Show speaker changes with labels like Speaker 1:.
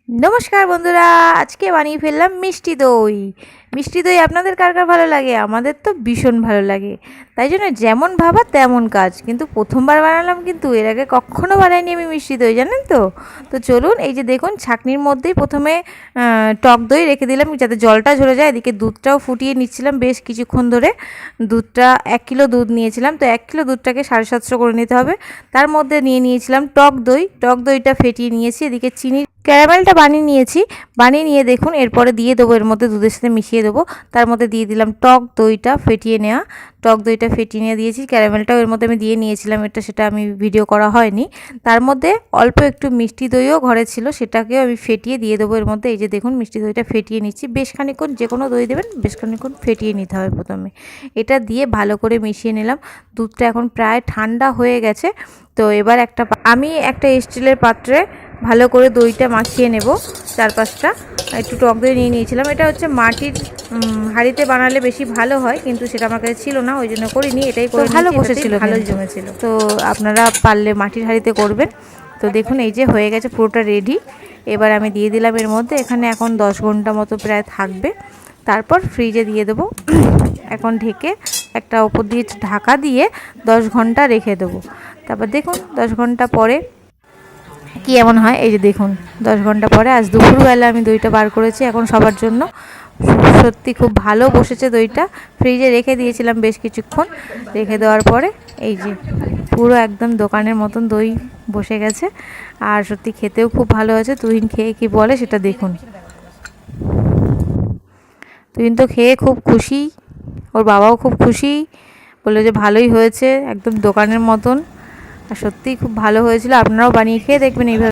Speaker 1: নমস্কার বন্ধুরা, আজকে বানিয়ে ফেললাম মিষ্টি দই। মিষ্টি দই আপনাদের কার কার ভালো লাগে? আমাদের তো ভীষণ ভালো লাগে। তাই জন্য যেমন ভাবা তেমন কাজ, কিন্তু প্রথমবার বানালাম, কিন্তু এর আগে কখনো বানাইনি আমি মিষ্টি দই, জানেন তো। তো চলুন, এই যে দেখুন, ছাঁকনির মধ্যেই প্রথমে টক দই রেখে দিলাম যাতে জলটা ঝরে যায়। এদিকে দুধটাও ফুটিয়ে নিচ্ছিলাম বেশ কিছুক্ষণ ধরে। দুধটা 1 কিলো দুধ নিয়েছিলাম, তো 1 কিলো দুধটাকে 750 করে নিতে হবে। তার মধ্যে নিয়েছিলাম টক দই। টক দইটা ফেটিয়ে নিয়েছি। এদিকে চিনি ক্যারামেলটা বানিয়ে নিয়ে দেখুন, এরপরে দিয়ে দেবো এর মধ্যে, দুধের সাথে মিশিয়ে দেবো। তার মধ্যে দিয়ে দিলাম টক দইটা ফেটিয়ে নেওয়া। টক দইটা ফেটিয়ে নিয়ে দিয়েছি, ক্যারামেলটাও এর মধ্যে আমি দিয়ে নিয়েছিলাম, সেটা আমি ভিডিও করা হয়নি। তার মধ্যে অল্প একটু মিষ্টি দইও ঘরে ছিল, সেটাকেও আমি ফেটিয়ে দিয়ে দেবো এর মধ্যে। এই যে দেখুন, মিষ্টি দইটা ফেটিয়ে নিচ্ছি। বেশ খানিকক্ষণ, যে কোনো দই দেবেন বেশ খানিকক্ষণ ফেটিয়ে নিতে হবে প্রথমে। এটা দিয়ে ভালো করে মিশিয়ে নিলাম। দুধটা এখন প্রায় ঠান্ডা হয়ে গেছে। তো এবার আমি একটা স্টিলের পাত্রে ভালো করে দইটা মাখিয়ে নেব। 4-5টা একটু টক দই নিয়ে নিয়েছিলাম। এটা হচ্ছে মাটির হাঁড়িতে বানালে বেশি ভালো হয়, কিন্তু সেটা আমার কাছে ছিল না, ওই জন্য করিনি। এটাই করে ভালো বসেছিল, ভালো জমেছিল। তো আপনারা পারলে মাটির হাঁড়িতে করবেন। তো দেখুন, এই যে হয়ে গেছে, পুরোটা রেডি। এবার আমি দিয়ে দিলাম এর মধ্যে। এখানে এখন 10 ঘন্টা মতো প্রায় থাকবে, তারপর ফ্রিজে দিয়ে দেবো। এখন ঢেকে একটা ওপর দিয়ে ঢাকা দিয়ে 10 ঘন্টা রেখে দেবো। তারপর দেখুন 10 ঘন্টা পরে কি এমন হয়। এই যে দেখুন, 10 ঘন্টা পরে আজ দুপুরবেলা আমি দইটা বার করেছি এখন সবার জন্য। সত্যি খুব ভালো বসেছে দইটা। ফ্রিজে রেখে দিয়েছিলাম বেশ কিছুক্ষণ। রেখে দেওয়ার পরে এই যে পুরো একদম দোকানের মতন দই বসে গেছে। আর সত্যি খেতেও খুব ভালো হয়েছে। তুহিন খেয়ে কি বলে সেটা দেখুন। তুহিন তো খেয়ে খুব খুশি, ওর বাবাও খুব খুশি, বললো যে ভালোই হয়েছে, একদম দোকানের মতন। আর সত্যিই খুব ভালো হয়েছিল। আপনারাও বানিয়ে খেয়ে দেখবেন এইভাবে।